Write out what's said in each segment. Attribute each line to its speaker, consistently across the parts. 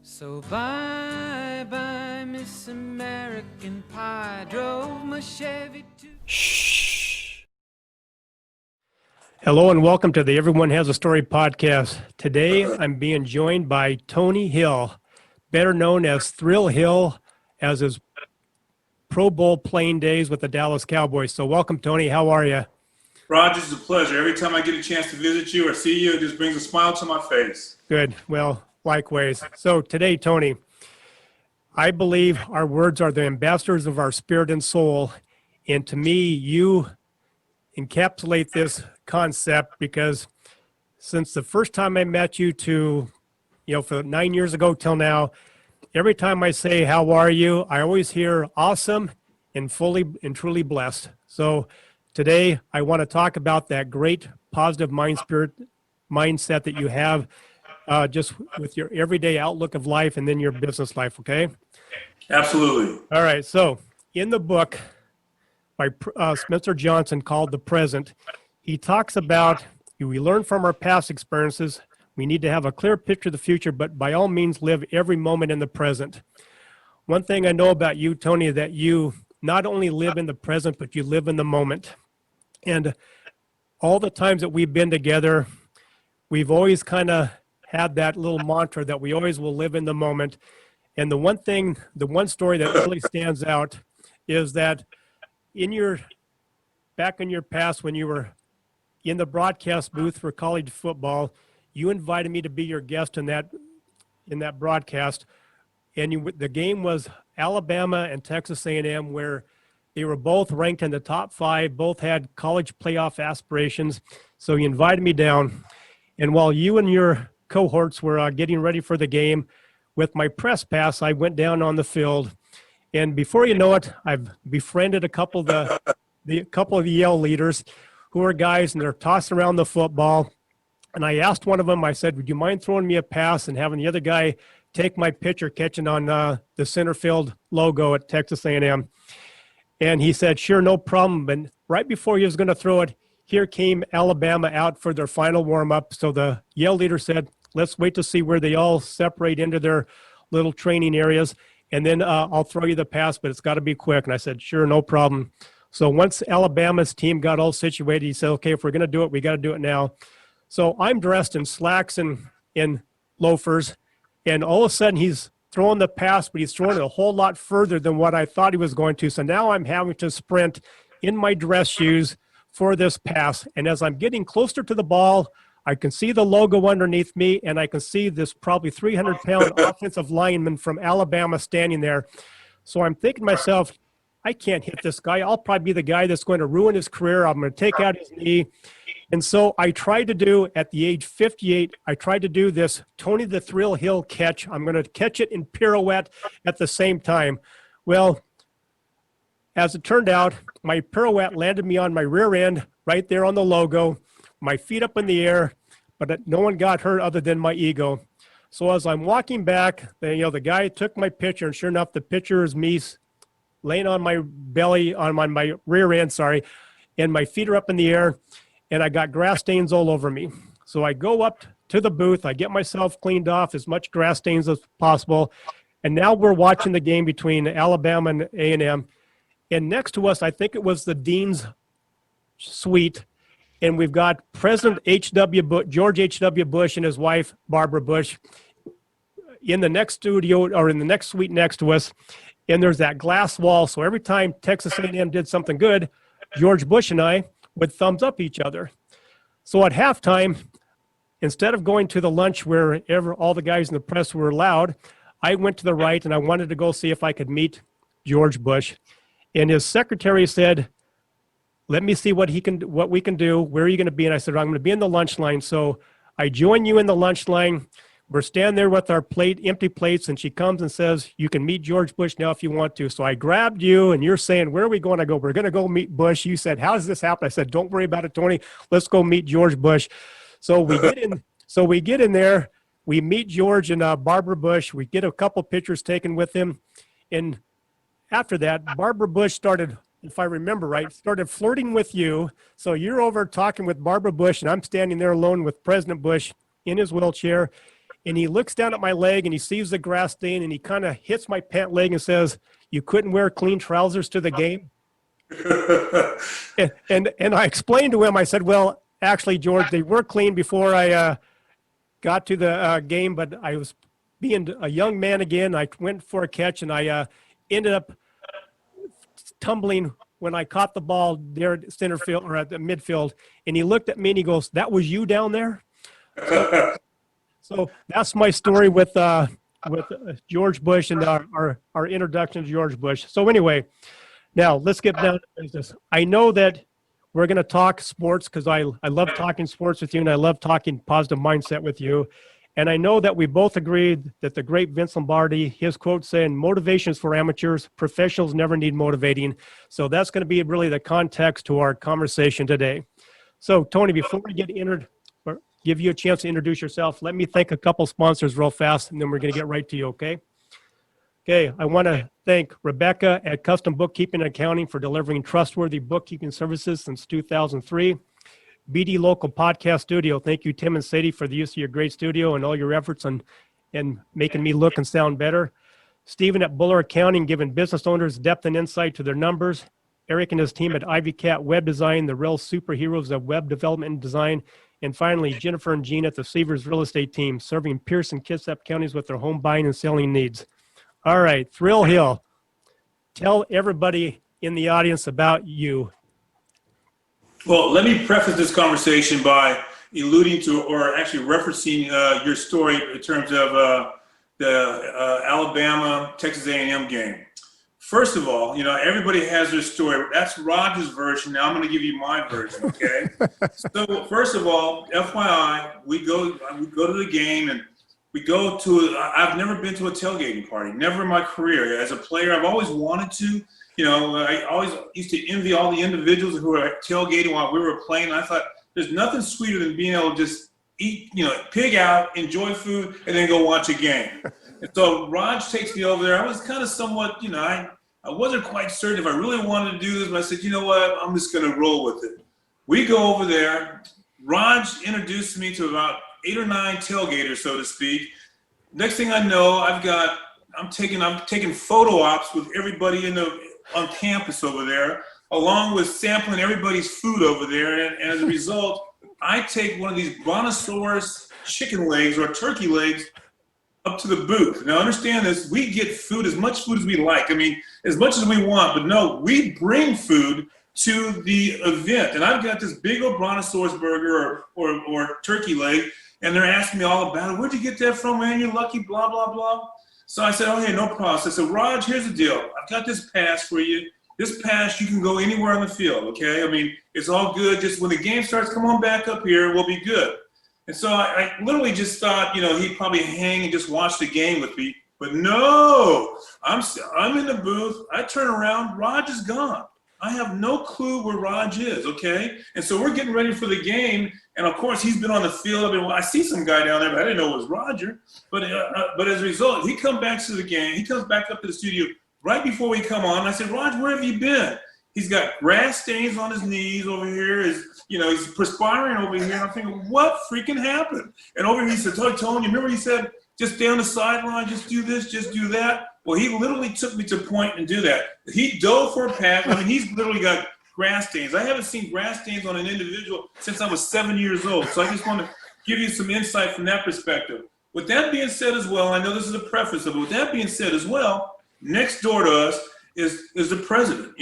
Speaker 1: So bye, Miss American Pie. Drove my Chevy to...
Speaker 2: Shh. Hello and welcome to the Everyone Has a Story podcast. Today I'm being joined by Tony Hill, better known as Thrill Hill, as his Pro Bowl playing days with the Dallas Cowboys. So welcome, Tony. How are you?
Speaker 3: Rod, it's a pleasure. Every time I get a chance to visit you or see you, it just brings a smile to my face.
Speaker 2: Good. Well, likewise. So today, Tony, I believe our words are the ambassadors of our spirit and soul. And to me, you encapsulate this concept because since the first time I met you for 9 years ago till now, every time I say, how are you? I always hear awesome and fully and truly blessed. So today I want to talk about that great positive mindset that you have just with your everyday outlook of life and then your business life. Okay.
Speaker 3: Absolutely.
Speaker 2: All right. So in the book by Spencer Johnson called The Present, he talks about we learn from our past experiences. We need to have a clear picture of the future, but by all means, live every moment in the present. One thing I know about you, Tony, is that you not only live in the present, but you live in the moment. And all the times that we've been together, we've always kind of had that little mantra that we always will live in the moment. And the one story that really stands out is that back in your past when you were in the broadcast booth for college football, you invited me to be your guest in that broadcast. And the game was Alabama and Texas A&M, where they were both ranked in the top 5, both had college playoff aspirations. So you invited me down. And while you and your cohorts were getting ready for the game, with my press pass, I went down on the field. And before you know it, I've befriended a couple of the Yale leaders who are guys, and they're tossing around the football. And I asked one of them, I said, would you mind throwing me a pass and having the other guy take my picture catching on the center field logo at Texas A&M? And he said, sure, no problem. And right before he was going to throw it, here came Alabama out for their final warm-up. So the Yale leader said, let's wait to see where they all separate into their little training areas, and then I'll throw you the pass, but it's got to be quick. And I said, sure, no problem. So once Alabama's team got all situated, he said, okay, if we're going to do it, we got to do it now. So I'm dressed in slacks and in loafers, and all of a sudden he's throwing the pass, but he's throwing it a whole lot further than what I thought he was going to. So now I'm having to sprint in my dress shoes for this pass. And as I'm getting closer to the ball, I can see the logo underneath me, and I can see this probably 300-pound offensive lineman from Alabama standing there. So I'm thinking to myself, I can't hit this guy. I'll probably be the guy that's going to ruin his career. I'm going to take out his knee. And so I tried to do, at the age 58, I tried to do this Tony the Thrill Hill catch. I'm going to catch it in pirouette at the same time. Well, as it turned out, my pirouette landed me on my rear end right there on the logo, my feet up in the air, but no one got hurt other than my ego. So as I'm walking back, the guy took my picture, and sure enough, the picture is me laying on my belly, on my rear end, and my feet are up in the air, and I got grass stains all over me. So I go up to the booth, I get myself cleaned off, as much grass stains as possible, and now we're watching the game between Alabama and A&M. And next to us, I think it was the dean's suite, and we've got President George H.W. Bush and his wife, Barbara Bush, in the next studio or in the next suite next to us. And there's that glass wall. So every time Texas A&M did something good, George Bush and I would thumbs up each other. So at halftime, instead of going to the lunch where all the guys in the press were allowed, I went to the right, and I wanted to go see if I could meet George Bush. And his secretary said, let me see what we can do. Where are you going to be? And I said, I'm going to be in the lunch line. So I join you in the lunch line. We're standing there with our empty plates, and she comes and says, you can meet George Bush now if you want to. So I grabbed you, and you're saying, where are we going? I go, we're going to go meet Bush. You said, how does this happen? I said, don't worry about it, Tony. Let's go meet George Bush. So we get in there. We meet George and Barbara Bush. We get a couple pictures taken with him. And after that, Barbara Bush started, if I remember right, started flirting with you. So you're over talking with Barbara Bush, and I'm standing there alone with President Bush in his wheelchair. And he looks down at my leg and he sees the grass stain and he kind of hits my pant leg and says, "You couldn't wear clean trousers to the game?" and I explained to him, I said, "Well, actually, George, they were clean before I got to the game, but I was being a young man again. I went for a catch and I ended up tumbling when I caught the ball there at center field or at the midfield." And he looked at me and he goes, "That was you down there?" So that's my story with George Bush and our introduction to George Bush. So anyway, now let's get down to business. I know that we're going to talk sports because I love talking sports with you and I love talking positive mindset with you. And I know that we both agreed that the great Vince Lombardi, his quote saying, "Motivation is for amateurs, professionals never need motivating." So that's going to be really the context to our conversation today. So Tony, before we get entered, or give you a chance to introduce yourself, let me thank a couple sponsors real fast and then we're going to get right to you, okay? Okay, I want to thank Rebecca at Custom Bookkeeping and Accounting for delivering trustworthy bookkeeping services since 2003. BD Local Podcast Studio. Thank you, Tim and Sadie, for the use of your great studio and all your efforts on making me look and sound better. Stephen at Buller Accounting, giving business owners depth and insight to their numbers. Eric and his team at Ivy Cat Web Design, the real superheroes of web development and design. And finally, Jennifer and Gene at the Seavers Real Estate Team, serving Pierce and Kitsap counties with their home buying and selling needs. All right, Thrill Hill, tell everybody in the audience about you.
Speaker 3: Well, let me preface this conversation by alluding to, or actually referencing your story in terms of the Alabama Texas A&M game. First of all, everybody has their story. That's Roger's version. Now I'm going to give you my version, okay? So first of all, FYI, we go to the game and we go to. I've never been to a tailgating party. Never in my career. As a player, I've always wanted to. I always used to envy all the individuals who were tailgating while we were playing. I thought there's nothing sweeter than being able to just eat, pig out, enjoy food, and then go watch a game. And so Raj takes me over there. I was kind of somewhat, I wasn't quite certain if I really wanted to do this, but I said, you know what, I'm just going to roll with it. We go over there. Raj introduced me to about 8 or 9 tailgaters, so to speak. Next thing I know, I'm taking photo ops with everybody on campus over there, along with sampling everybody's food over there. And as a result, I take one of these brontosaurus chicken legs or turkey legs up to the booth. Now understand this, we get food, as much food as we like. I mean, as much as we want, but no, we bring food to the event. And I've got this big old brontosaurus burger or turkey leg, and they're asking me all about it. Where'd you get that from, man? You're lucky, blah, blah, blah. So I said, okay, no problem. I said, Raj, here's the deal. I've got this pass for you. This pass, you can go anywhere on the field, okay? I mean, it's all good. Just when the game starts, come on back up here. We'll be good. And so I literally just thought, he'd probably hang and just watch the game with me. But no, I'm in the booth. I turn around. Raj is gone. I have no clue where Raj is, okay? And so we're getting ready for the game. And of course, he's been on the field. I see some guy down there, but I didn't know it was Roger. But as a result, he comes back to the game. He comes back up to the studio right before we come on. I said, Raj, where have you been? He's got grass stains on his knees over here. He's perspiring over here. And I'm thinking, what freaking happened? And over here, he said, Tony, remember he said, just stay on the sideline, just do this, just do that? Well, he literally took me to point and do that. He dove for a pass. I mean, he's literally got grass stains. I haven't seen grass stains on an individual since I was 7 years old. So I just want to give you some insight from that perspective. With that being said as well, I know this is a preface of it. With that being said as well, next door to us is the president.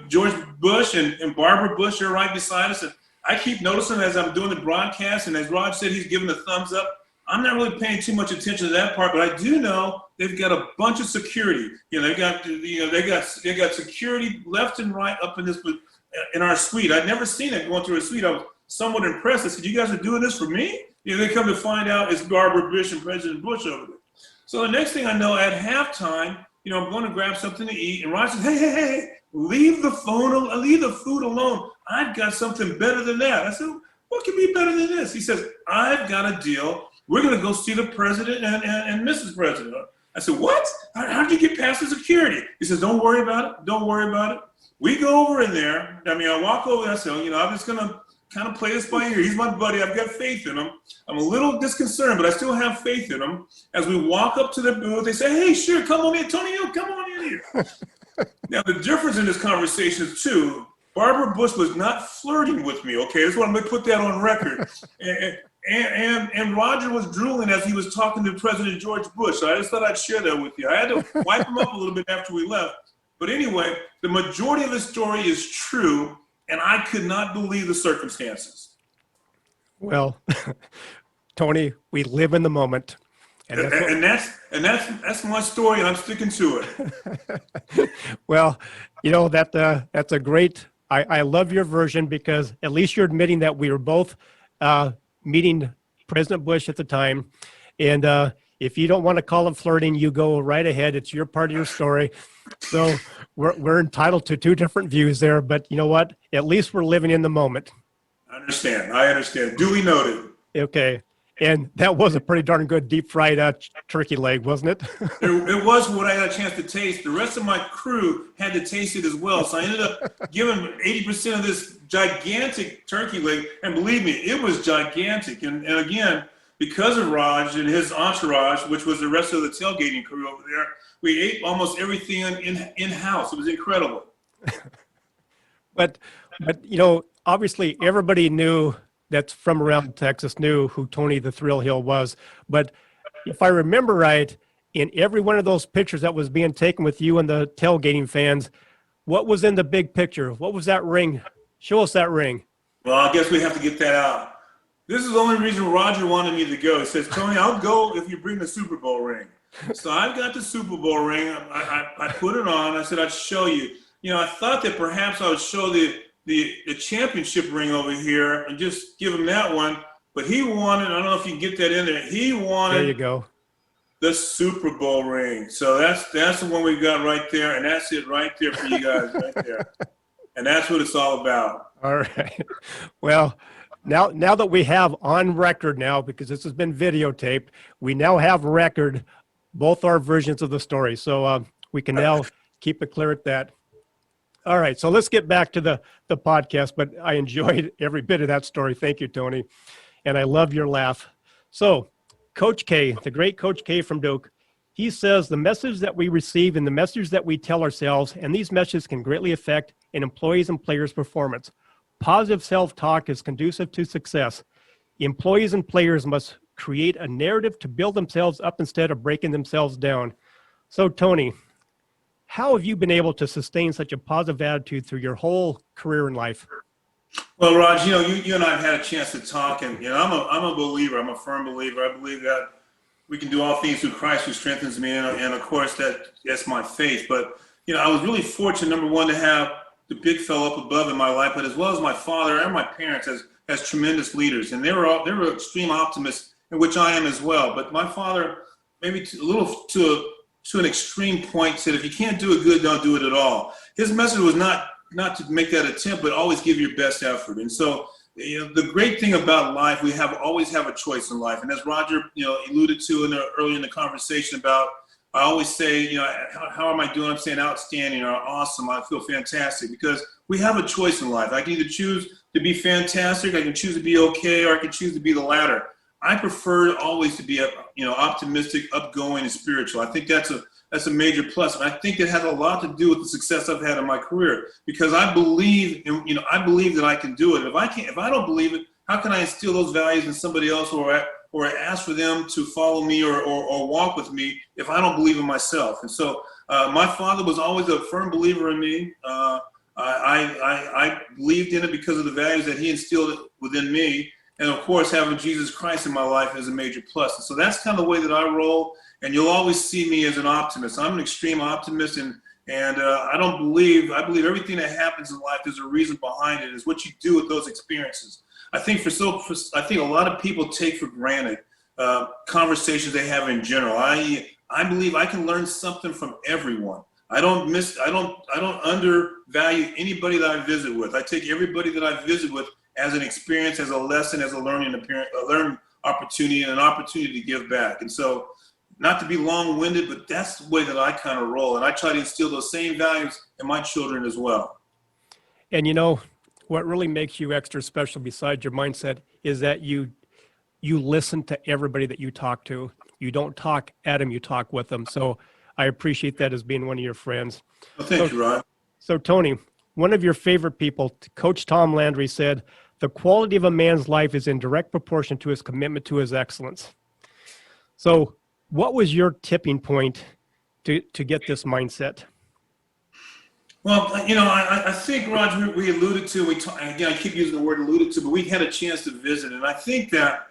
Speaker 3: George Bush and Barbara Bush are right beside us. And I keep noticing as I'm doing the broadcast, and as Rod said, he's giving a thumbs up. I'm not really paying too much attention to that part, but I do know they've got a bunch of security. They got security left and right up in our suite. I'd never seen it going through a suite. I was somewhat impressed. I said, "You guys are doing this for me?" They come to find out it's Barbara Bush and President Bush over there. So the next thing I know, at halftime, I'm going to grab something to eat, and Rod says, "Hey, leave the food alone. I've got something better than that." I said, "What can be better than this?" He says, "I've got a deal. We're going to go see the president and Mrs. President." I said, "What? How'd you get past the security?" He says, "Don't worry about it. Don't worry about it." We go over in there. I walk over there. I said, I'm just going to kind of play this by ear. He's my buddy. I've got faith in him. I'm a little disconcerted, but I still have faith in him. As we walk up to the booth, they say, hey, sure, come on in. Tony, come on in here. Now, the difference in this conversation is, too, Barbara Bush was not flirting with me, okay? That's what I'm going to put that on record. And Roger was drooling as he was talking to President George Bush. So I just thought I'd share that with you. I had to wipe him up a little bit after we left. But anyway, the majority of the story is true, and I could not believe the circumstances.
Speaker 2: Well, Tony, we live in the moment.
Speaker 3: And that's my story, and I'm sticking to it.
Speaker 2: Well, you know, that's a great, I love your version, because at least you're admitting that we were both meeting President Bush at the time. And if you don't want to call it flirting, you go right ahead. It's your part of your story. So we're entitled to two different views there. But you know what? At least we're living in the moment.
Speaker 3: I understand. Duly noted.
Speaker 2: Okay. And that was a pretty darn good deep fried turkey leg, wasn't it?
Speaker 3: It was what I had a chance to taste. The rest of my crew had to taste it as well. So I ended up giving 80% of this gigantic turkey leg. And believe me, it was gigantic. And again, because of Raj and his entourage, which was the rest of the tailgating crew over there, we ate almost everything in-house. It was incredible.
Speaker 2: But you know, obviously everybody knew that's from around Texas knew who Tony the Thrill Hill was. But if I remember right, in every one of those pictures that was being taken with you and the tailgating fans, what was in the big picture? What was that ring? Show us that ring.
Speaker 3: Well, I guess we have to get that out. This is the only reason Roger wanted me to go. He says, Tony, I'll go if you bring the Super Bowl ring. So I've got the Super Bowl ring. I put it on. I said, I'd show you. You know, I thought that perhaps I would show the championship ring over here and just give him that one. But he wanted, I don't know if you can get that in there. He wanted
Speaker 2: there you go.
Speaker 3: The Super Bowl ring. So that's the one we got right there. And that's it right there for you guys right there. And that's what it's all about.
Speaker 2: All right. Well, now that we have on record now, because this has been videotaped, we now have record both our versions of the story. So we can now keep it clear at that. All right, so let's get back to the podcast, but I enjoyed every bit of that story. Thank you, Tony. And I love your laugh. So Coach K, the great Coach K from Duke, he says the message that we receive and the message that we tell ourselves, and these messages can greatly affect an employees' and players' performance. Positive self-talk is conducive to success. Employees and players must create a narrative to build themselves up instead of breaking themselves down. So, Tony, how have you been able to sustain such a positive attitude through your whole career in life?
Speaker 3: Well, Raj, you know, you and I have had a chance to talk, and you know, I'm a believer. I'm a firm believer. I believe that we can do all things through Christ who strengthens me, and of course that's my faith. But you know, I was really fortunate, number one, to have the big fellow up above in my life, but as well as my father and my parents as tremendous leaders, and they were extreme optimists, in which I am as well. But my father, maybe to an extreme point, said, if you can't do it good, don't do it at all. His message was not to make that attempt, but always give your best effort. And so, you know, the great thing about life, we always have a choice in life. And as Roger, you know, alluded to early in the conversation about, I always say, you know, how am I doing? I'm saying outstanding or awesome. I feel fantastic because we have a choice in life. I can either choose to be fantastic, I can choose to be okay, or I can choose to be the latter. I prefer always to be, you know, optimistic, upgoing, and spiritual. I think that's a major plus, and I think it has a lot to do with the success I've had in my career because I believe, I believe that I can do it. If I don't believe it, how can I instill those values in somebody else or ask for them to follow me or walk with me if I don't believe in myself? And so my father was always a firm believer in me. I believed in it because of the values that he instilled within me. And of course, having Jesus Christ in my life is a major plus. And so that's kind of the way that I roll. And you'll always see me as an optimist. I'm an extreme optimist, and I believe everything that happens in life, there's a reason behind it. Is what you do with those experiences. I think I think a lot of people take for granted conversations they have in general. I believe I can learn something from everyone. I don't undervalue anybody that I visit with. I take everybody that I visit with as an experience, as a lesson, as a learning opportunity, and an opportunity to give back. And so, not to be long-winded, but that's the way that I kind of roll. And I try to instill those same values in my children as well.
Speaker 2: And, you know, what really makes you extra special besides your mindset is that you listen to everybody that you talk to. You don't talk at them, you talk with them. So I appreciate that as being one of your friends.
Speaker 3: Well, thank you, Rod.
Speaker 2: So Tony, one of your favorite people, Coach Tom Landry, said, "The quality of a man's life is in direct proportion to his commitment to his excellence." So what was your tipping point to get this mindset?
Speaker 3: Well, I think, Roger, we alluded to, again, I keep using the word alluded to, but we had a chance to visit. And I think that,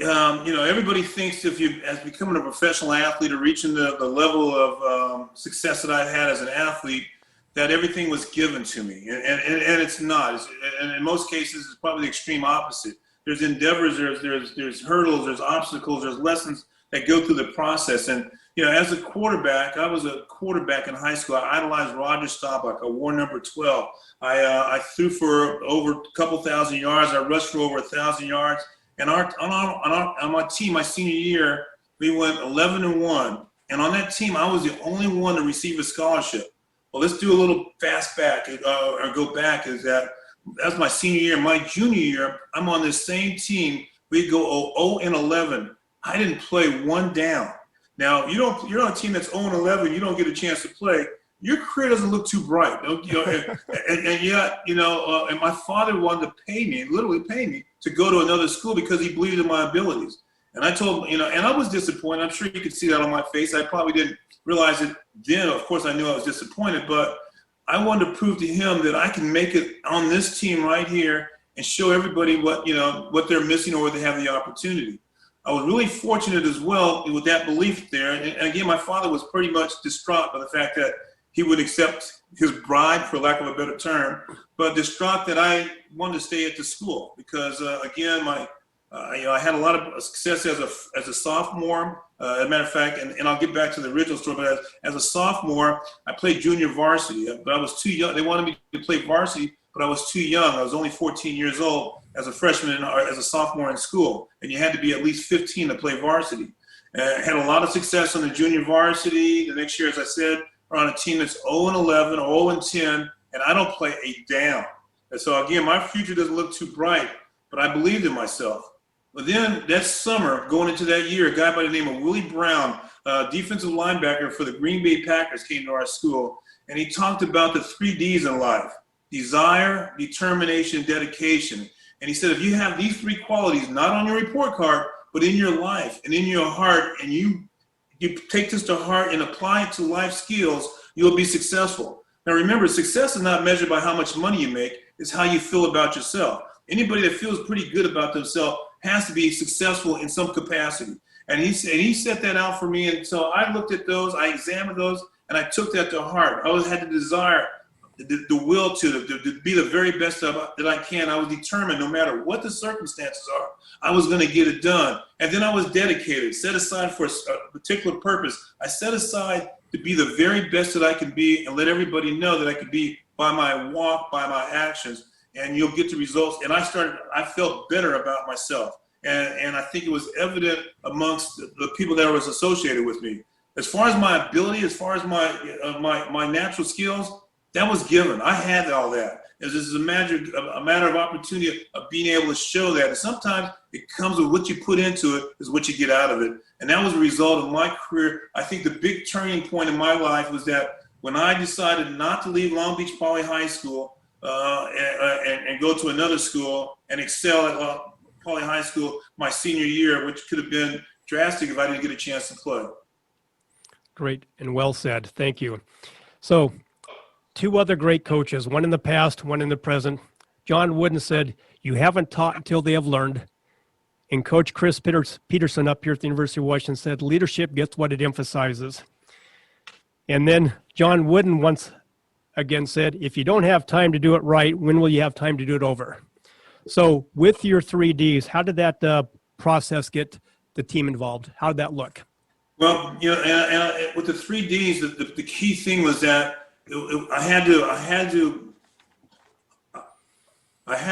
Speaker 3: everybody thinks as becoming a professional athlete or reaching the level of success that I had as an athlete, that everything was given to me. And it's not. And in most cases, it's probably the extreme opposite. There's endeavors, there's hurdles, there's obstacles, there's lessons that go through the process. And as a quarterback, I was a quarterback in high school. I idolized Roger Staubach. I wore number 12. I threw for over a couple thousand yards. I rushed for over 1,000 yards. And on my team, my senior year, we went 11-1. And on that team, I was the only one to receive a scholarship. Well, let's do a little fast back or go back. That's my senior year. My junior year, I'm on this same team. We go 0-11. I didn't play one down. Now, you're on a team that's 0-11, you don't get a chance to play. Your career doesn't look too bright. And yet, and my father wanted to literally pay me to go to another school because he believed in my abilities. And I told him, and I was disappointed. I'm sure you could see that on my face. I probably didn't realize it then. Of course, I knew I was disappointed, but I wanted to prove to him that I can make it on this team right here and show everybody what they're missing or where they have the opportunity. I was really fortunate as well with that belief there. And again, my father was pretty much distraught by the fact that he would accept his bribe, for lack of a better term, but distraught that I wanted to stay at the school because, again, I had a lot of success as a sophomore. As a matter of fact, and I'll get back to the original story, but as a sophomore, I played junior varsity, but I was too young. They wanted me to play varsity, but I was too young. I was only 14 years old as a freshman or as a sophomore in school, and you had to be at least 15 to play varsity. I had a lot of success on the junior varsity. The next year, as I said, we're on a team that's 0-11 or 0-10, and I don't play a down. And so, again, my future doesn't look too bright, but I believed in myself. But then that summer, going into that year, a guy by the name of Willie Brown, defensive linebacker for the Green Bay Packers, came to our school, and he talked about the 3 Ds in life: desire, determination, dedication. And he said, if you have these 3 qualities, not on your report card, but in your life and in your heart, and you take this to heart and apply it to life skills, you'll be successful. Now remember, success is not measured by how much money you make, it's how you feel about yourself. Anybody that feels pretty good about themselves has to be successful in some capacity. And he set that out for me. And so I looked at those, I examined those, and I took that to heart. I always had the desire, the will to be the very best that I can. I was determined, no matter what the circumstances are, I was going to get it done. And then I was dedicated, set aside for a particular purpose. I set aside to be the very best that I can be and let everybody know that I could be by my walk, by my actions, and you'll get the results. And I felt better about myself. And I think it was evident amongst the people that was associated with me. As far as my ability, as far as my natural skills, that was given. I had all that. This is a matter of opportunity of being able to show that. And sometimes it comes with what you put into it is what you get out of it. And that was a result of my career. I think the big turning point in my life was that when I decided not to leave Long Beach Poly High School and go to another school and excel at Poly High School my senior year, which could have been drastic if I didn't get a chance to play.
Speaker 2: Great and well said. Thank you. So 2 other great coaches, one in the past, one in the present. John Wooden said, "You haven't taught until they have learned." And Coach Chris Peterson up here at the University of Washington said, "Leadership gets what it emphasizes." And then John Wooden once again said, "If you don't have time to do it right, when will you have time to do it over?" So with your 3 Ds, how did that process get the team involved? How did that look?
Speaker 3: Well, and with the 3 Ds, the key thing was that I had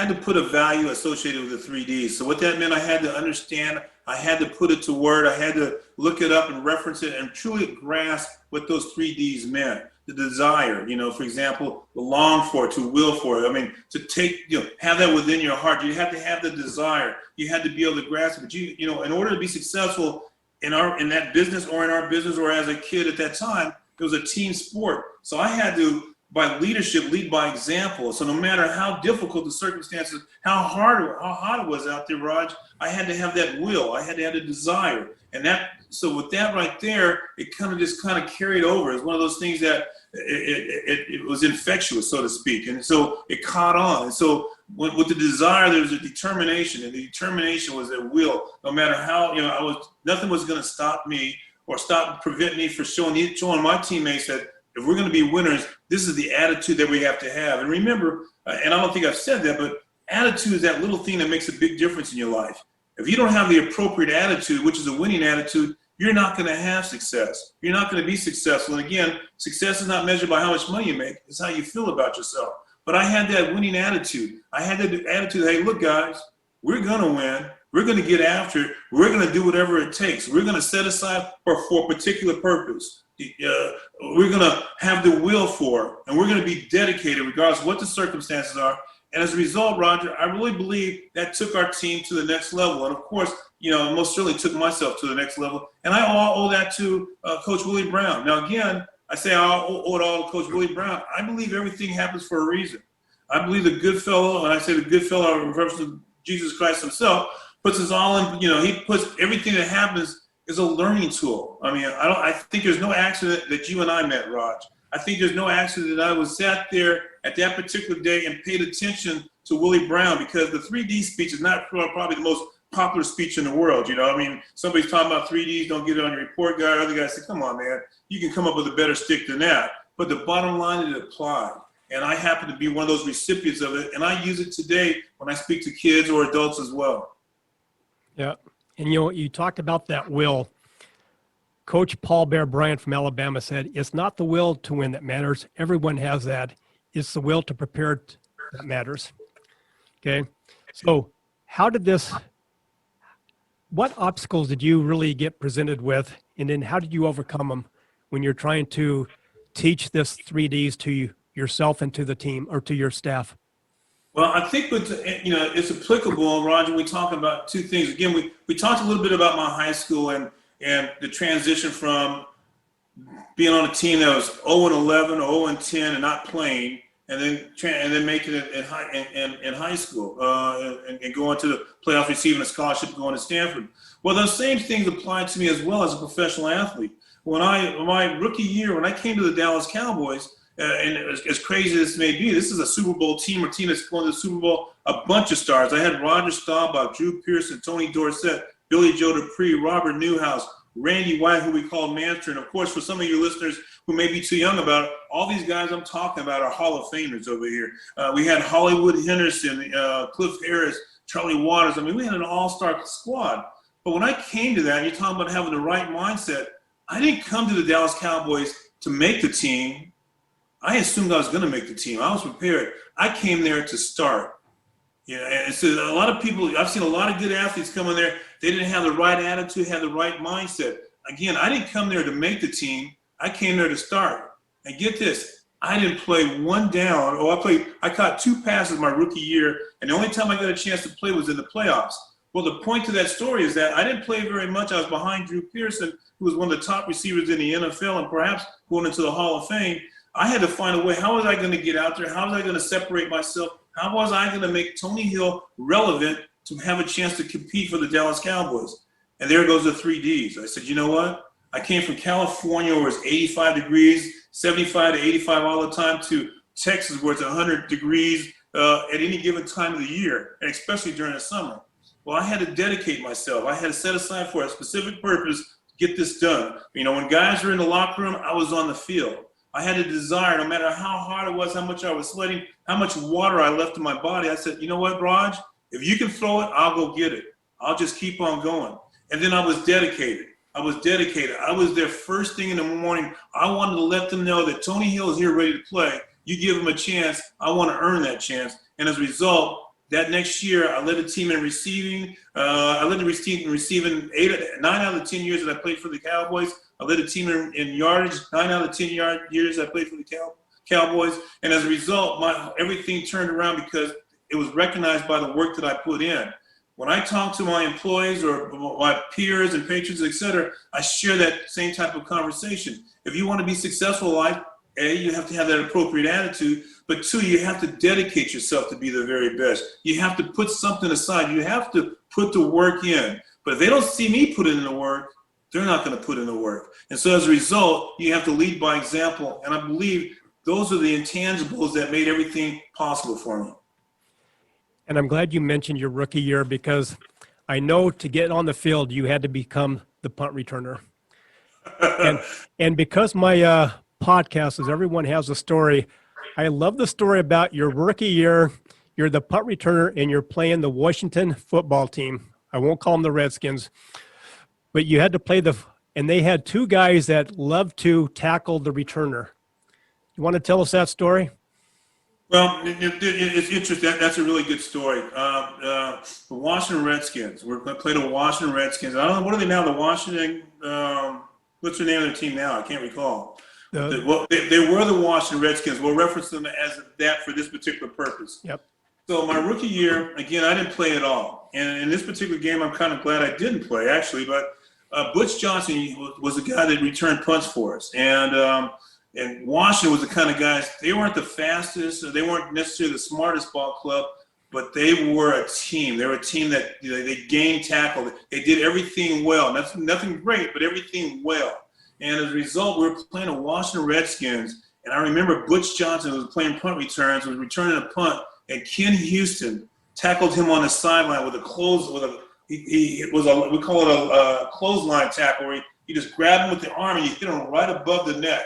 Speaker 3: to put a value associated with the 3 Ds. So what that meant, I had to understand, I had to put it to word, I had to look it up and reference it and truly grasp what those 3 Ds meant. the desire, for example, the long for, to will for. I mean, to take, have that within your heart. You have to have the desire. You had to be able to grasp it. But in order to be successful in that business or in our business or as a kid at that time, it was a team sport. So I had to, by leadership, lead by example. So no matter how difficult the circumstances, how hot it was out there, Raj, I had to have that will. I had to have the desire. And so with that right there, it kind of carried over. It's one of those things that it was infectious, so to speak. And so it caught on. And so with the desire, there was a determination, and the determination was a will. No matter how, nothing was going to stop me or prevent me from showing my teammates that if we're going to be winners, this is the attitude that we have to have. And remember, and I don't think I've said that, but attitude is that little thing that makes a big difference in your life. If you don't have the appropriate attitude, which is a winning attitude, you're not going to have success. You're not going to be successful. And again, success is not measured by how much money you make. It's how you feel about yourself. But I had that winning attitude. I had that attitude, hey, look, guys, we're going to win. We're going to get after it. We're going to do whatever it takes. We're going to set aside for a particular purpose. We're going to have the will for it, and we're going to be dedicated regardless of what the circumstances are. And as a result, Roger, I really believe that took our team to the next level. And of course, most certainly took myself to the next level. And I all owe that to Coach Willie Brown. Now, again, I say I owe it all to Coach Willie Brown. I believe everything happens for a reason. I believe the good fellow, and I say the good fellow in reference to Jesus Christ himself, puts us all in, he puts everything that happens is a learning tool. I mean, I think there's no accident that you and I met, Raj. I think there's no accident that I was sat there at that particular day and paid attention to Willie Brown, because the 3D speech is not probably the most popular speech in the world. I mean, somebody's talking about 3Ds, don't get it on your report card. Other guys say, come on, man, you can come up with a better stick than that. But the bottom line is it applied. And I happen to be one of those recipients of it. And I use it today when I speak to kids or adults as well.
Speaker 2: Yeah. And, you talked about that will. Coach Paul Bear Bryant from Alabama said, it's not the will to win that matters. Everyone has that. It's the will to prepare that matters. Okay. So what obstacles did you really get presented with? And then how did you overcome them when you're trying to teach this 3Ds to yourself and to the team or to your staff?
Speaker 3: Well, I think it's applicable, Roger. We talk about two things. Again, we talked a little bit about my high school and the transition from being on a team that was 0-11 or 0-10 and not playing, and then making it in high school and going to the playoffs, receiving a scholarship, going to Stanford. Well, those same things apply to me as well as a professional athlete. My rookie year, when I came to the Dallas Cowboys, and as crazy as this may be, this is a Super Bowl team, or team that's going to the Super Bowl, a bunch of stars. I had Roger Staubach, Drew Pearson, Tony Dorsett, Billy Joe Dupree, Robert Newhouse, Randy White, who we call Manster. And of course, for some of your listeners who may be too young about it, all these guys I'm talking about are Hall of Famers over here. We had Hollywood Henderson, Cliff Harris, Charlie Waters. I mean, we had an all-star squad. But when I came to that, and you're talking about having the right mindset, I didn't come to the Dallas Cowboys to make the team. I assumed I was going to make the team. I was prepared. I came there to start. And so a lot of people, I've seen a lot of good athletes come in there. They didn't have the right attitude, had the right mindset. Again, I didn't come there to make the team. I came there to start. And get this, I didn't play one down. I caught 2 passes my rookie year, and the only time I got a chance to play was in the playoffs. Well, the point to that story is that I didn't play very much. I was behind Drew Pearson, who was one of the top receivers in the NFL and perhaps going into the Hall of Fame. I had to find a way. How was I going to get out there? How was I going to separate myself? How was I going to make Tony Hill relevant to have a chance to compete for the Dallas Cowboys? And there goes the 3Ds. I said, you know what? I came from California where it's 85 degrees, 75 to 85 all the time, to Texas where it's 100 degrees at any given time of the year, and especially during the summer. Well, I had to dedicate myself. I had to set aside for a specific purpose to get this done. When guys were in the locker room, I was on the field. I had a desire, no matter how hard it was, how much I was sweating, how much water I left in my body. I said, you know what, Raj? If you can throw it, I'll go get it. I'll just keep on going. And then I was dedicated. I was there first thing in the morning. I wanted to let them know that Tony Hill is here ready to play. You give him a chance. I want to earn that chance. And as a result, That next year, I led the team in receiving. I led the team in receiving 9 out of the 10 years that I played for the Cowboys. I led the team in yardage 9 out of the 10 years I played for the Cowboys. And as a result, everything turned around because it was recognized by the work that I put in. When I talk to my employees or my peers and patrons, et cetera, I share that same type of conversation. If you want to be successful in life, A, you have to have that appropriate attitude, but 2, you have to dedicate yourself to be the very best. You have to put something aside. You have to put the work in. But if they don't see me put in the work, they're not going to put in the work. And so as a result, you have to lead by example. And I believe those are the intangibles that made everything possible for me.
Speaker 2: And I'm glad you mentioned your rookie year, because I know to get on the field, you had to become the punt returner. and because my podcast is Everyone Has a Story, I love the story about your rookie year. You're the punt returner and you're playing the Washington football team. I won't call them the Redskins, but you had to play and they had 2 guys that loved to tackle the returner. You want to tell us that story?
Speaker 3: Well, it's interesting. That's a really good story. The Washington Redskins. We're going to play the Washington Redskins. I don't know. What are they now? The Washington. What's the name of their team now? I can't recall. They were the Washington Redskins. We'll reference them as that for this particular purpose.
Speaker 2: Yep.
Speaker 3: So my rookie year, again, I didn't play at all. And in this particular game, I'm kind of glad I didn't play, actually. But Butch Johnson was the guy that returned punts for us. And Washington was the kind of guys, they weren't the fastest, or they weren't necessarily the smartest ball club, but they were a team. They were a team that they gained tackle. They did everything well. That's nothing great, but everything well. And as a result, we were playing the Washington Redskins. And I remember Butch Johnson was playing punt returns, was returning a punt, and Ken Houston tackled him on the sideline with we call it a clothesline tackle, where he just grabbed him with the arm and you hit him right above the neck.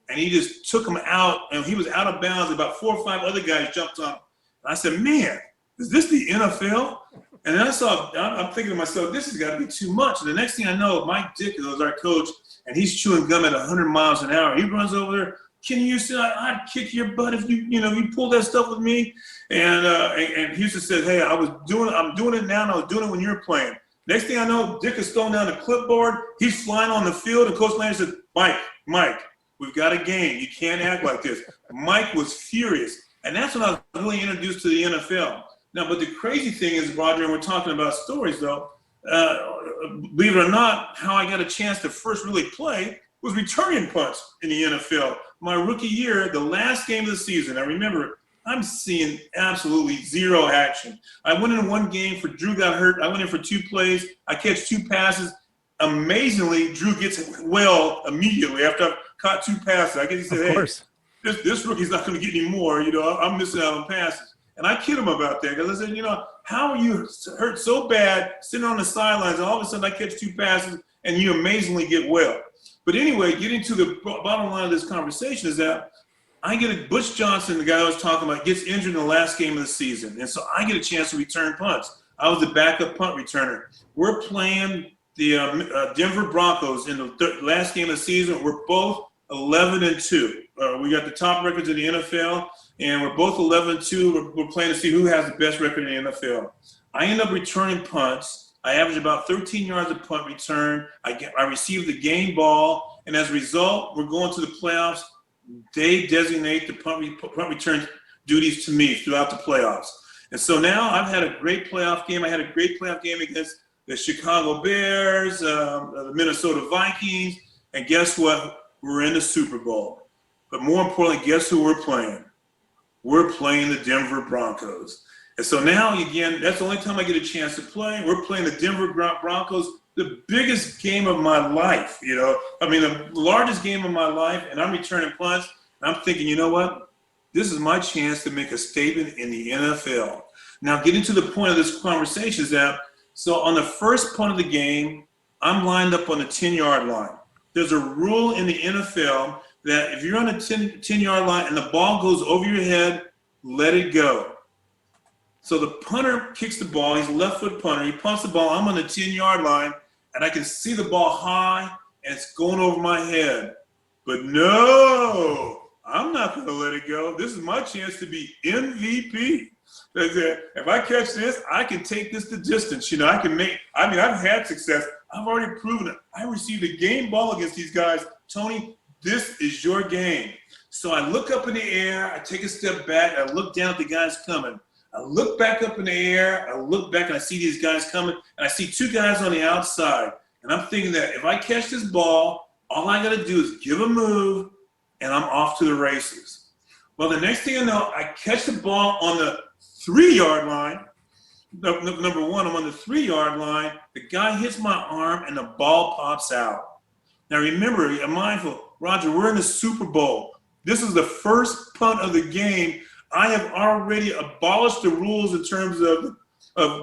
Speaker 3: And he just took him out, and he was out of bounds. About 4 or 5 other guys jumped on him. And I said, man, is this the NFL? And then I'm thinking to myself, this has got to be too much. And the next thing I know, Mike Dick was our coach, and he's chewing gum at 100 miles an hour. He runs over there. Ken Houston, I'd kick your butt if you pull that stuff with me. And Houston said, hey, I'm doing it now, and I was doing it when you were playing. Next thing I know, Dick is throwing down the clipboard. He's flying on the field, and Coach Landry said, Mike, we've got a game. You can't act like this. Mike was furious. And that's when I was really introduced to the NFL. Now, but the crazy thing is, Roger, and we're talking about stories, though, believe it or not, how I got a chance to first really play was returning punts in the NFL. My rookie year, the last game of the season, I remember I'm seeing absolutely zero action. I went in one game for Drew got hurt. I went in for 2 plays. I catch 2 passes. Amazingly, Drew gets well immediately after I caught 2 passes. I guess he said, hey, this rookie's not going to get any more. I'm missing out on passes. And I kid him about that because I said, how are you hurt so bad sitting on the sidelines and all of a sudden I catch 2 passes and you amazingly get well? But anyway, getting to the bottom line of this conversation is that I get Butch Johnson, the guy I was talking about, gets injured in the last game of the season. And so I get a chance to return punts. I was the backup punt returner. We're playing the Denver Broncos in the last game of the season. We're both 11-2. We got the top records in the NFL, and we're both 11-2. We're playing to see who has the best record in the NFL. I end up returning punts. I average about 13 yards a punt return. I receive the game ball, and as a result, we're going to the playoffs. They designate the punt return duties to me throughout the playoffs. And so now I've had a great playoff game. I had a great playoff game against the Chicago Bears, the Minnesota Vikings, and guess what? We're in the Super Bowl. But more importantly, guess who we're playing? We're playing the Denver Broncos. And so now, again, that's the only time I get a chance to play. We're playing the Denver Broncos, the biggest game of my life, the largest game of my life, and I'm returning punts. And I'm thinking, you know what? This is my chance to make a statement in the NFL. Now, getting to the point of this conversation is that, so on the first punt of the game, I'm lined up on the 10-yard line. There's a rule in the NFL that if you're on a 10-yard line and the ball goes over your head, let it go. So the punter kicks the ball. He's a left-foot punter. He punts the ball. I'm on the 10-yard line, and I can see the ball high, and it's going over my head. But no, I'm not going to let it go. This is my chance to be MVP. If I catch this, I can take this the distance. I've had success. I've already proven it. I received a game ball against these guys. Tony, this is your game. So I look up in the air. I take a step back. I look down at the guys coming. I look back up in the air. I look back and I see these guys coming. And I see two guys on the outside. And I'm thinking that if I catch this ball, all I got to do is give a move, and I'm off to the races. Well, the next thing I know, I catch the ball on the 3-yard line. Number one, I'm on the 3-yard line. The guy hits my arm, and the ball pops out. Now, remember, I'm mindful, Roger, we're in the Super Bowl. This is the first punt of the game. I have already abolished the rules in terms of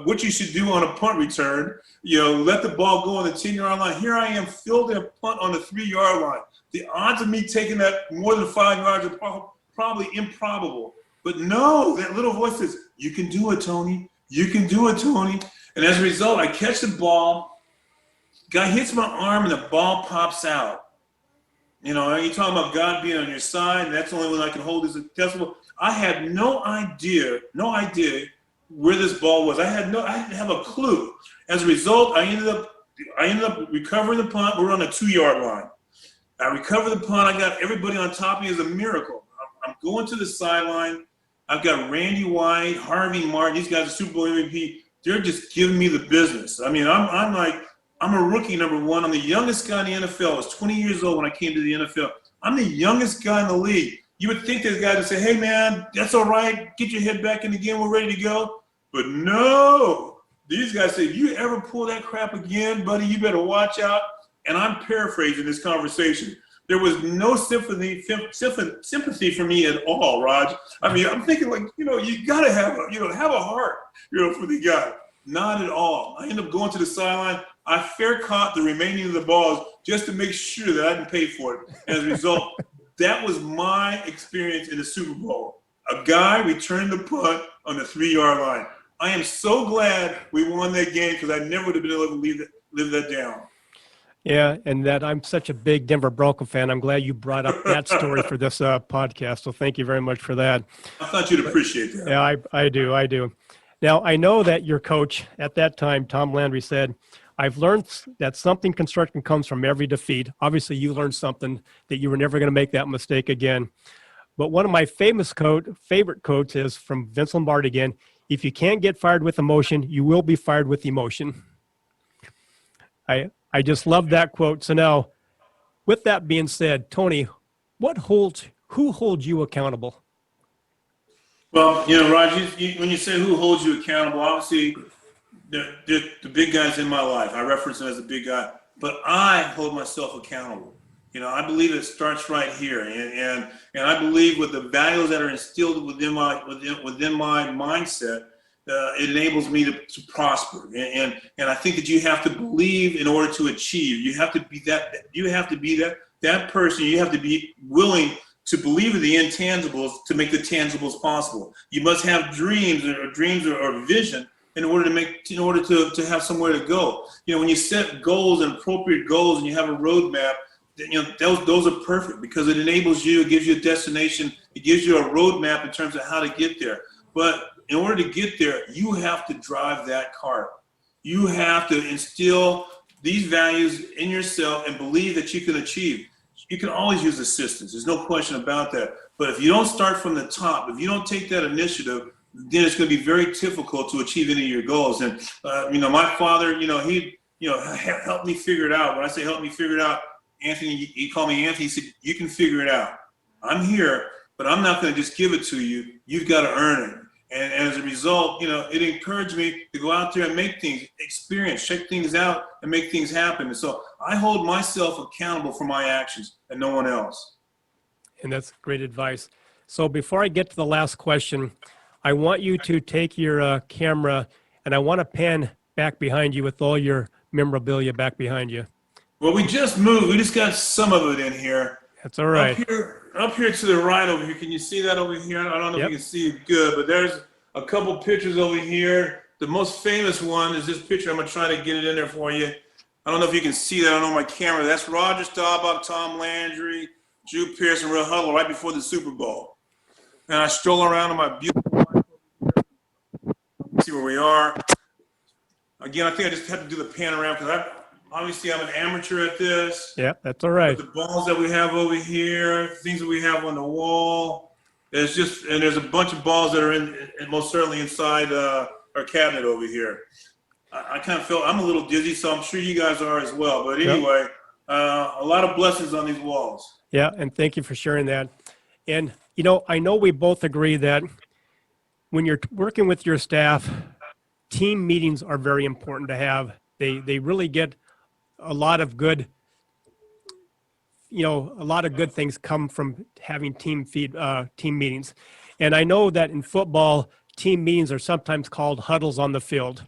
Speaker 3: what you should do on a punt return. Let the ball go on the 10-yard line. Here I am fielding a punt on the 3-yard line. The odds of me taking that more than 5 yards are probably improbable. But no, that little voice says, you can do it, Tony. You can do it, Tony. And as a result, I catch the ball. Guy hits my arm, and the ball pops out. You're talking about God being on your side, and that's the only one I can hold as a testament. I had no idea where this ball was. I didn't have a clue. As a result, I ended up recovering the punt. We're on the 2-yard line. I recover the punt. I got everybody on top of me. It's a miracle. I'm going to the sideline. I've got Randy White, Harvey Martin. These guys are Super Bowl MVP. They're just giving me the business. I mean, I'm a rookie, number one. I'm the youngest guy in the NFL. I was 20 years old when I came to the NFL. I'm the youngest guy in the league. You would think these guys would say, hey, man, that's all right. Get your head back in the game. We're ready to go. But no. These guys say, if you ever pull that crap again, buddy, you better watch out. And I'm paraphrasing this conversation. There was no sympathy for me at all, Raj. I mean, I'm thinking you got to have a heart, for the guy. Not at all. I ended up going to the sideline. I fair caught the remaining of the balls just to make sure that I didn't pay for it. As a result, that was my experience in the Super Bowl. A guy returned the punt on the 3-yard line. I am so glad we won that game because I never would have been able to live that down.
Speaker 2: Yeah, and that I'm such a big Denver Bronco fan. I'm glad you brought up that story for this podcast. So thank you very much for that.
Speaker 3: I thought you'd appreciate that.
Speaker 2: Yeah, I do. Now, I know that your coach at that time, Tom Landry, said, I've learned that something constructive comes from every defeat. Obviously, you learned something that you were never going to make that mistake again. But one of my favorite quotes is from Vince Lombardi again, if you can't get fired with emotion, you will be fired with emotion. I just love that quote. So now, with that being said, Tony, who holds you accountable?
Speaker 3: Well, Raj, when you say who holds you accountable, obviously the big guys in my life. I reference them as a big guy, but I hold myself accountable. I believe it starts right here, and I believe with the values that are instilled within my mindset, it enables me to prosper. And I think that you have to believe in order to achieve. You have to be that. You have to be that person. You have to be willing to believe in the intangibles to make the tangibles possible. You must have dreams or vision in order to have somewhere to go. When you set goals and appropriate goals and you have a roadmap, those are perfect because it enables you, it gives you a destination, it gives you a roadmap in terms of how to get there. But in order to get there, you have to drive that cart. You have to instill these values in yourself and believe that you can achieve. You can always use assistance. There's no question about that. But if you don't start from the top, if you don't take that initiative, then it's going to be very difficult to achieve any of your goals. And, my father, he helped me figure it out. When I say help me figure it out, Anthony, he called me Anthony. He said, you can figure it out. I'm here, but I'm not going to just give it to you. You've got to earn it. And as a result, it encouraged me to go out there and make things, experience, check things out, and make things happen. And so I hold myself accountable for my actions and no one else.
Speaker 2: And that's great advice. So before I get to the last question, I want you to take your camera and I want to pan back behind you with all your memorabilia back behind you.
Speaker 3: Well, we just moved. We just got some of it in here.
Speaker 2: That's all right.
Speaker 3: Up here to the right over here. Can you see that over here? I don't know if you can see it good, but there's a couple pictures over here. The most famous one is this picture. I'm going to try to get it in there for you. I don't know if you can see that. I don't know my camera. That's Roger Staubach, Tom Landry, Drew Pearson real huddle right before the Super Bowl. And I stroll around in my beautiful life. See where we are. Again, I think I just have to do the panorama because obviously I'm an amateur at this.
Speaker 2: Yeah, that's all right.
Speaker 3: But the balls that we have over here, things that we have on the wall, there's a bunch of balls that are most certainly inside our cabinet over here. I kind of feel I'm a little dizzy, so I'm sure you guys are as well. But anyway, a lot of blessings on these walls.
Speaker 2: Yeah, and thank you for sharing that. And, I know we both agree that when you're working with your staff, team meetings are very important to have. They really get a lot of good, things come from having team meetings. And I know that in football, team meetings are sometimes called huddles on the field.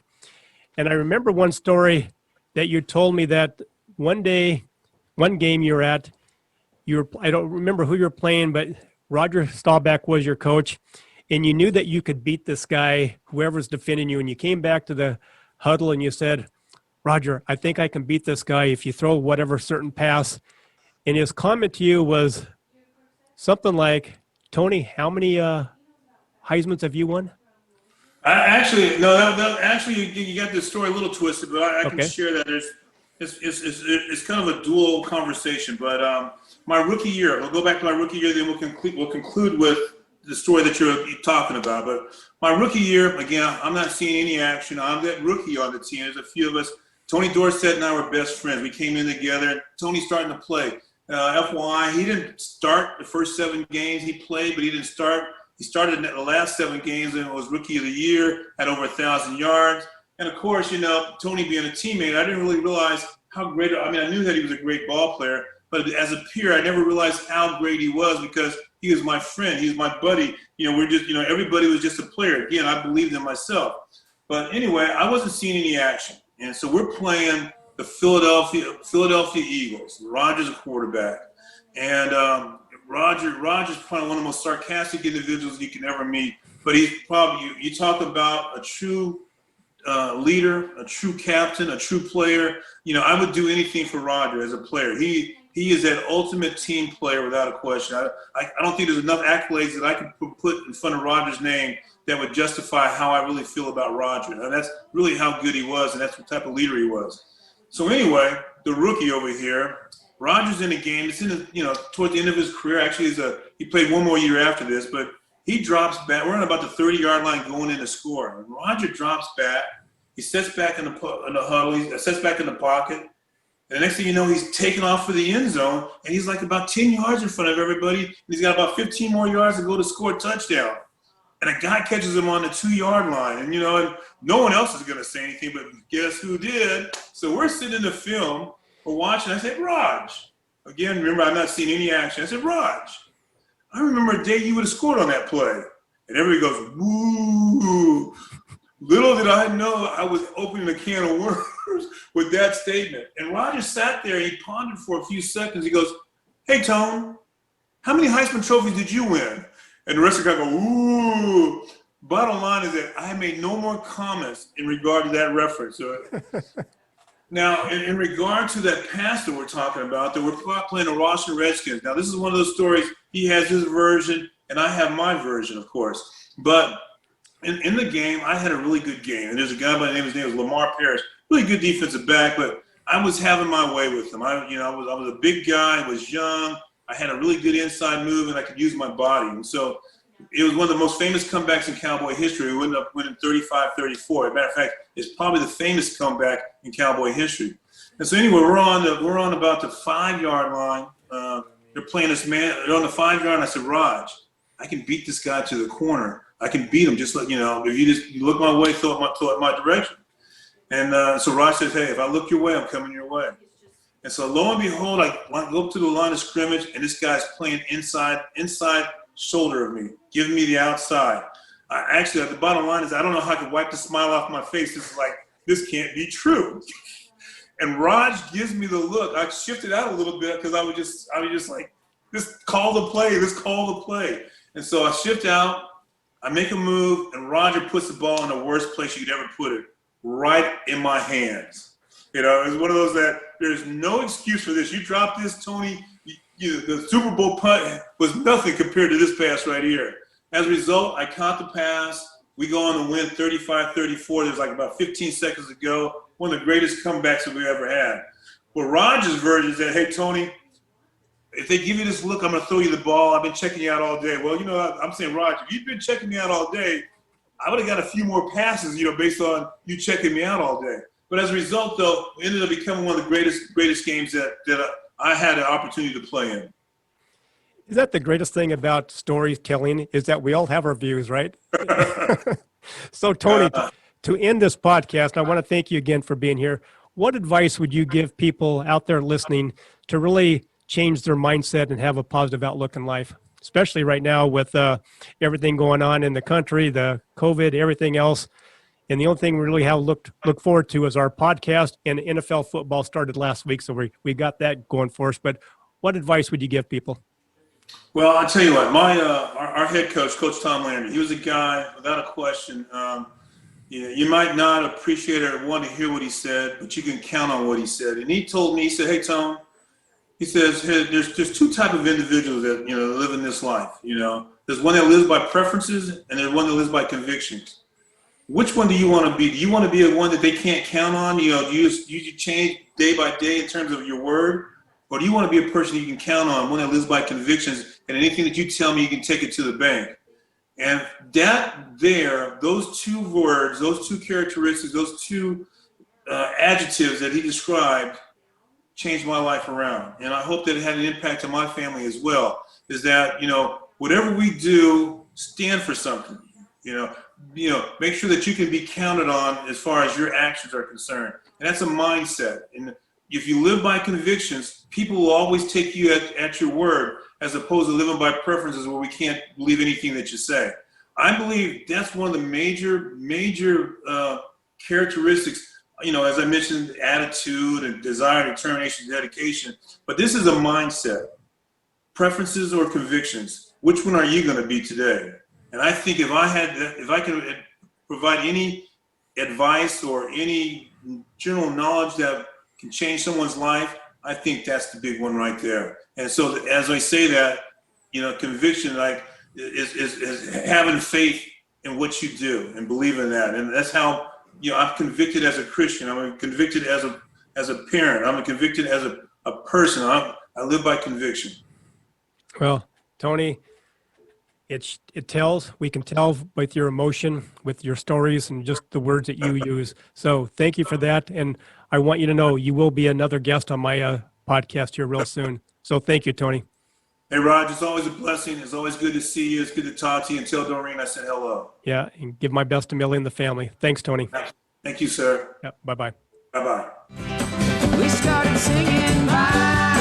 Speaker 2: And I remember one story that you told me that one game you were at, I don't remember who you were playing, but Roger Staubach was your coach, and you knew that you could beat this guy, whoever's defending you, and you came back to the huddle and you said, Roger, I think I can beat this guy if you throw whatever certain pass. And his comment to you was something like, Tony, how many Heismans have you won?
Speaker 3: Actually, you got this story a little twisted, but I can share that. It's kind of a dual conversation. But my rookie year, we'll go back to my rookie year, then we'll conclude with the story that you're talking about. But my rookie year, again, I'm not seeing any action. I'm that rookie on the team. There's a few of us. Tony Dorsett and I were best friends. We came in together. Tony's starting to play. FYI, he didn't start the first 7 games he played, but he didn't start. He started in the last 7 games and was rookie of the year, had over 1,000 yards. And of course, Tony being a teammate, I didn't really realize how great, I knew that he was a great ball player, but as a peer, I never realized how great he was because he was my friend. He was my buddy. Everybody was just a player. Again, I believed in myself. But anyway, I wasn't seeing any action. And so we're playing the Philadelphia Eagles. Roger's a quarterback. And Roger's probably one of the most sarcastic individuals you can ever meet. But he's probably, you talk about a true leader, a true captain, a true player. I would do anything for Roger as a player. He is that ultimate team player without a question. I don't think there's enough accolades that I can put in front of Roger's name that would justify how I really feel about Roger. And that's really how good he was, and that's what type of leader he was. So anyway, the rookie over here, Roger's in a game. It's toward the end of his career. Actually, he played one more year after this, but he drops back. We're on about the 30-yard line going in to score. And Roger drops back. He sets back in the huddle. He sets back in the pocket. And the next thing you know, he's taking off for the end zone, and he's like about 10 yards in front of everybody. And he's got about 15 more yards to go to score a touchdown. And a guy catches him on the 2-yard line. And, and no one else is going to say anything, but guess who did? So we're sitting in the film. We're watching. I said, Raj. Again, remember, I'm not seeing any action. I said, Raj, I remember a day you would have scored on that play. And everybody goes, woo. Little did I know I was opening a can of worms with that statement. And Roger sat there. He pondered for a few seconds. He goes, hey, Tone, how many Heisman trophies did you win? And the rest of the guys go, ooh. Bottom line is that I made no more comments in regard to that reference. Now, in regard to that pass that we're talking about, that we're playing the Washington Redskins. Now, this is one of those stories. He has his version, and I have my version, of course. But in the game, I had a really good game. And there's a guy by the name, his name was Lamar Parrish, really good defensive back, but I was having my way with him. I was a big guy, I was young. I had a really good inside move, and I could use my body. And so it was one of the most famous comebacks in Cowboy history. We ended up winning 35-34. As a matter of fact, it's probably the famous comeback in Cowboy history. And so anyway, we're on about the 5-yard line. They're playing this man. They're on the 5-yard, and I said, Raj, I can beat this guy to the corner. I can beat him. Just if you look my way, throw it my direction. And so Raj says, hey, if I look your way, I'm coming your way. And so lo and behold, I go up to the line of scrimmage, and this guy's playing inside shoulder of me, giving me the outside. Actually, the bottom line is I don't know how I could wipe the smile off my face. This can't be true. And Raj gives me the look. I shifted out a little bit because I was just like, this call the play. And so I shift out, I make a move, and Roger puts the ball in the worst place you could ever put it, right in my hands. It's one of those that there's no excuse for this. You drop this, Tony, the Super Bowl punt was nothing compared to this pass right here. As a result, I caught the pass. We go on to win 35-34. There's like about 15 seconds to go. One of the greatest comebacks that we ever had. Well, Rodgers' version said, hey, Tony, if they give you this look, I'm going to throw you the ball. I've been checking you out all day. Well, I'm saying, Roger, if you've been checking me out all day, I would have got a few more passes, based on you checking me out all day. But as a result, though, it ended up becoming one of the greatest games that I had an opportunity to play in.
Speaker 2: Is that the greatest thing about storytelling is that we all have our views, right? So, Tony, to end this podcast, I want to thank you again for being here. What advice would you give people out there listening to really change their mindset and have a positive outlook in life, especially right now with everything going on in the country, the COVID, everything else? And the only thing we really have look forward to is our podcast, and NFL football started last week, so we got that going for us. But what advice would you give people?
Speaker 3: Well, I'll tell you what, our head coach, Coach Tom Landry, he was a guy, without a question, you might not appreciate or want to hear what he said, but you can count on what he said. And he told me, he said, hey, Tom, he says, hey, there's two type of individuals that, live in this life, There's one that lives by preferences, and there's one that lives by convictions. Which one do you want to be? Do you want to be a one that they can't count on? Do you change day by day in terms of your word? Or do you want to be a person you can count on, one that lives by convictions, and anything that you tell me, you can take it to the bank? And those two words, those two characteristics, those two adjectives that he described changed my life around. And I hope that it had an impact on my family as well, is that, whatever we do, stand for something, make sure that you can be counted on as far as your actions are concerned. And that's a mindset. And if you live by convictions, people will always take you at your word, as opposed to living by preferences where we can't believe anything that you say. I believe that's one of the major characteristics, as I mentioned, attitude and desire, determination, dedication. But this is a mindset. Preferences or convictions, which one are you going to be today? And I think if I could provide any advice or any general knowledge that can change someone's life, I think that's the big one right there. And so as I say that, conviction is having faith in what you do and believe in that. And that's how, I'm convicted as a Christian. I'm convicted as a parent. I'm convicted as a person. I live by conviction.
Speaker 2: Well, Tony, we can tell with your emotion, with your stories, and just the words that you use. So thank you for that. And I want you to know you will be another guest on my podcast here real soon. So thank you, Tony.
Speaker 3: Hey, Raj, it's always a blessing. It's always good to see you. It's good to talk to you. And tell Doreen I said hello.
Speaker 2: Yeah, and give my best to Millie and the family. Thanks, Tony.
Speaker 3: Thank you, sir.
Speaker 2: Yeah, bye-bye.
Speaker 3: Bye-bye.
Speaker 1: We started singing bye.